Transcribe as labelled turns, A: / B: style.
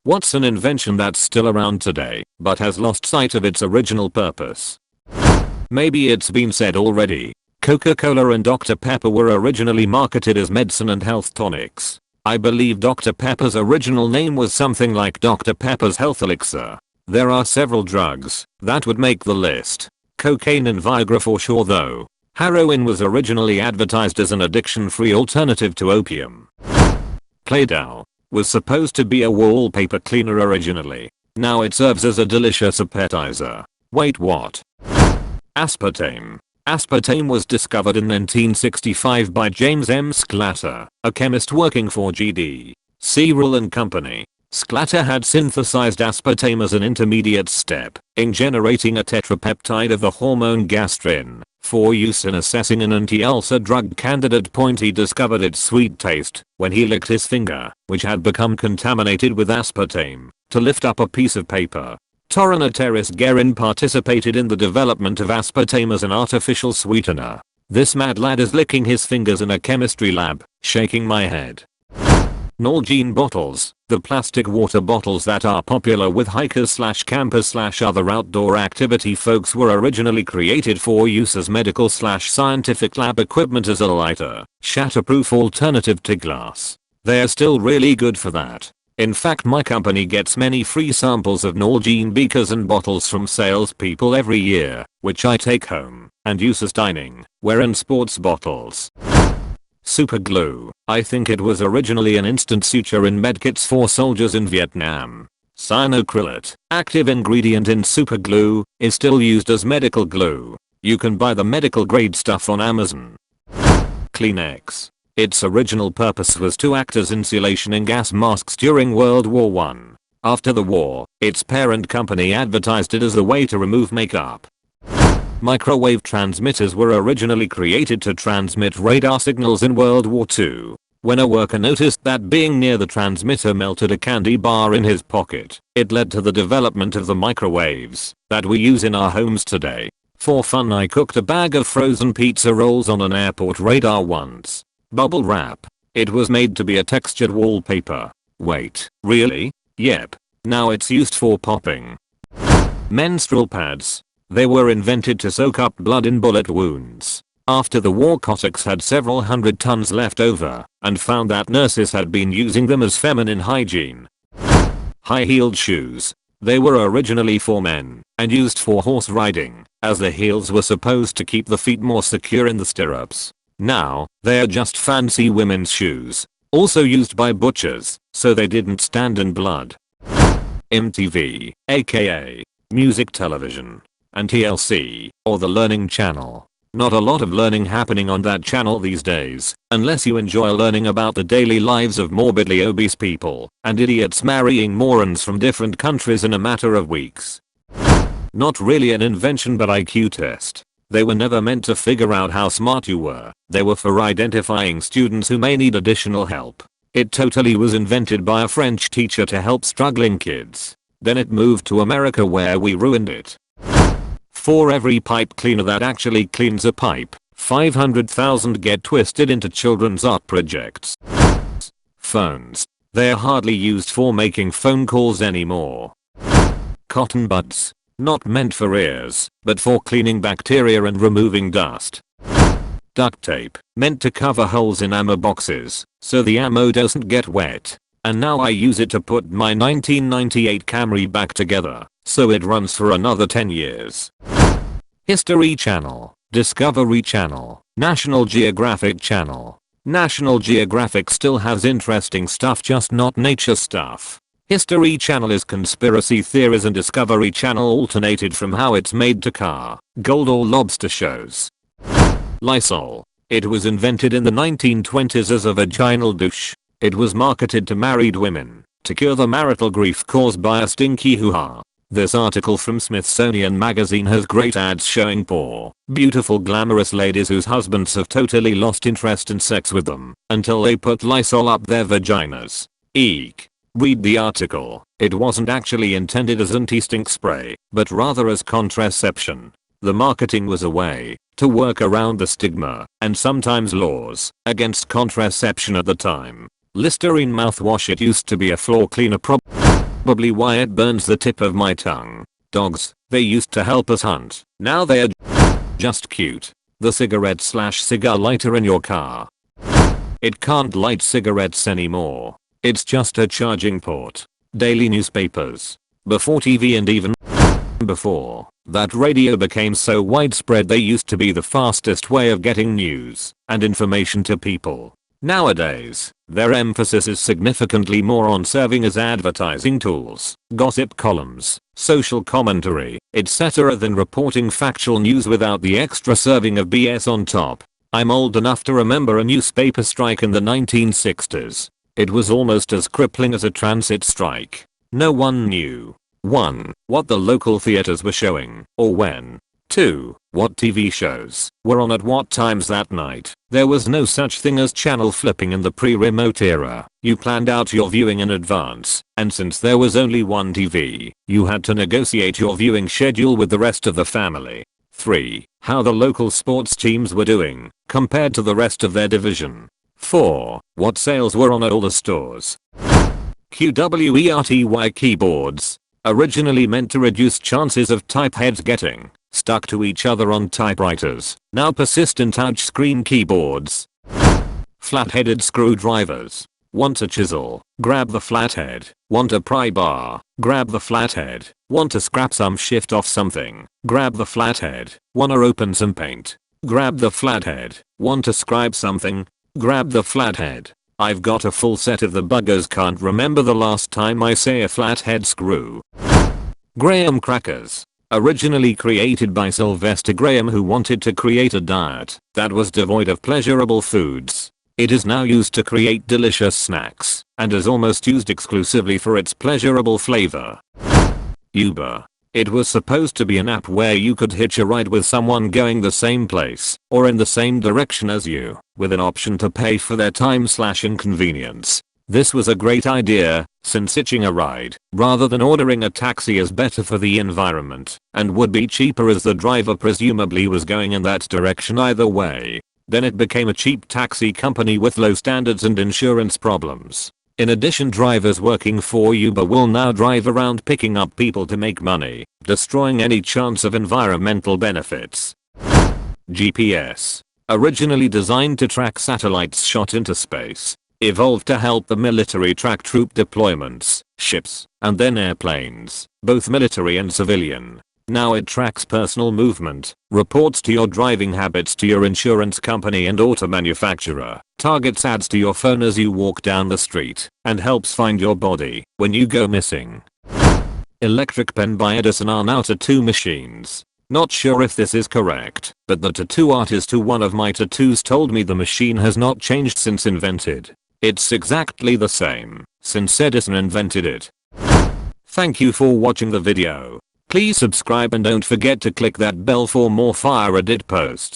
A: What's an invention that's still around today, but has lost sight of its original purpose? Maybe it's been said already. Coca-Cola and Dr. Pepper were originally marketed as medicine and health tonics. I believe Dr. Pepper's original name was something like Dr. Pepper's Health Elixir. There are several drugs that would make the list. Cocaine and Viagra for sure though. Heroin was originally advertised as an addiction-free alternative to opium. Play-Doh was supposed to be a wallpaper cleaner originally. Now it serves as a delicious appetizer. Wait, what? Aspartame. Aspartame was discovered in 1965 by James M. Sclater, a chemist working for G.D. Searle and Company. Sclater had synthesized aspartame as an intermediate step in generating a tetrapeptide of the hormone gastrin for use in assessing an anti-ulcer drug candidate. He discovered its sweet taste when he licked his finger, which had become contaminated with aspartame, to lift up a piece of paper. Torranateris Guerin participated in the development of aspartame as an artificial sweetener. This mad lad is licking his fingers in a chemistry lab, shaking my head. Nalgene bottles, the plastic water bottles that are popular with hikers / campers / other outdoor activity folks, were originally created for use as medical / scientific lab equipment as a lighter, shatterproof alternative to glass. They're still really good for that. In fact, my company gets many free samples of Nalgene beakers and bottles from salespeople every year, which I take home and use as dining ware and sports bottles. Super glue. I think it was originally an instant suture in medkits for soldiers in Vietnam. Cyanocrylate, active ingredient in super glue, is still used as medical glue. You can buy the medical grade stuff on Amazon. Kleenex. Its original purpose was to act as insulation in gas masks during World War I. After the war, its parent company advertised it as a way to remove makeup. Microwave transmitters were originally created to transmit radar signals in World War II. When a worker noticed that being near the transmitter melted a candy bar in his pocket, it led to the development of the microwaves that we use in our homes today. For fun, I cooked a bag of frozen pizza rolls on an airport radar once. Bubble wrap. It was made to be a textured wallpaper. Wait, really? Yep. Now it's used for popping. Menstrual pads. They were invented to soak up blood in bullet wounds. After the war, Cossacks had several hundred tons left over and found that nurses had been using them as feminine hygiene. High-heeled shoes. They were originally for men and used for horse riding, as the heels were supposed to keep the feet more secure in the stirrups. Now, they're just fancy women's shoes, also used by butchers, so they didn't stand in blood. MTV, aka Music Television, and TLC, or the Learning Channel. Not a lot of learning happening on that channel these days, unless you enjoy learning about the daily lives of morbidly obese people and idiots marrying morons from different countries in a matter of weeks. Not really an invention, but IQ test. They were never meant to figure out how smart you were. They were for identifying students who may need additional help. It totally was invented by a French teacher to help struggling kids. Then it moved to America, where we ruined it. For every pipe cleaner that actually cleans a pipe, 500,000 get twisted into children's art projects. Phones. They're hardly used for making phone calls anymore. Cotton buds. Not meant for ears, but for cleaning bacteria and removing dust. Duct tape, meant to cover holes in ammo boxes, so the ammo doesn't get wet. And now I use it to put my 1998 Camry back together, so it runs for another 10 years. History Channel, Discovery Channel, National Geographic Channel. National Geographic still has interesting stuff, just not nature stuff. History Channel is conspiracy theories, and Discovery Channel alternated from how it's made to car, gold or lobster shows. Lysol. It was invented in the 1920s as a vaginal douche. It was marketed to married women to cure the marital grief caused by a stinky hoo-ha. This article from Smithsonian Magazine has great ads showing poor, beautiful, glamorous ladies whose husbands have totally lost interest in sex with them until they put Lysol up their vaginas. Eek. Read the article. It wasn't actually intended as anti-stink spray, but rather as contraception. The marketing was a way to work around the stigma and sometimes laws against contraception at the time. Listerine mouthwash. It used to be a floor cleaner Probably why it burns the tip of my tongue. Dogs, they used to help us hunt. Now they are just cute. The cigar lighter in your car. It can't light cigarettes anymore. It's just a charging port. Daily newspapers. Before TV and even before that radio became so widespread, they used to be the fastest way of getting news and information to people. Nowadays, their emphasis is significantly more on serving as advertising tools, gossip columns, social commentary, etc. than reporting factual news without the extra serving of BS on top. I'm old enough to remember a newspaper strike in the 1960s. It was almost as crippling as a transit strike. No one knew 1. What the local theaters were showing, or when. 2. What TV shows were on at what times that night. There was no such thing as channel flipping in the pre-remote era. You planned out your viewing in advance, and since there was only one TV, you had to negotiate your viewing schedule with the rest of the family. 3. How the local sports teams were doing, compared to the rest of their division. 4. What sales were on at all the stores. QWERTY keyboards, originally meant to reduce chances of type heads getting stuck to each other on typewriters, now persist in touchscreen keyboards. Flat-headed screwdrivers. Want a chisel? Grab the flathead. Want a pry bar? Grab the flathead. Want to scrap some shift off something? Grab the flathead. Wanna open some paint? Grab the flathead. Want to scribe something? Grab the flathead. I've got a full set of the buggers, can't remember the last time I say a flathead screw. Graham crackers. Originally created by Sylvester Graham, who wanted to create a diet that was devoid of pleasurable foods. It is now used to create delicious snacks and is almost used exclusively for its pleasurable flavor. Uber. It was supposed to be an app where you could hitch a ride with someone going the same place or in the same direction as you, with an option to pay for their time/inconvenience. This was a great idea, since hitching a ride rather than ordering a taxi is better for the environment and would be cheaper, as the driver presumably was going in that direction either way. Then it became a cheap taxi company with low standards and insurance problems. In addition, drivers working for Uber will now drive around picking up people to make money, destroying any chance of environmental benefits. GPS. Originally designed to track satellites shot into space, evolved to help the military track troop deployments, ships, and then airplanes, both military and civilian. Now it tracks personal movement, reports to your driving habits to your insurance company and auto manufacturer, targets ads to your phone as you walk down the street, and helps find your body when you go missing. Electric pen by Edison are now tattoo machines. Not sure if this is correct, but the tattoo artist who one of my tattoos told me the machine has not changed since invented. It's exactly the same since Edison invented it. Thank you for watching the video. Please subscribe and don't forget to click that bell for more AskReddit posts.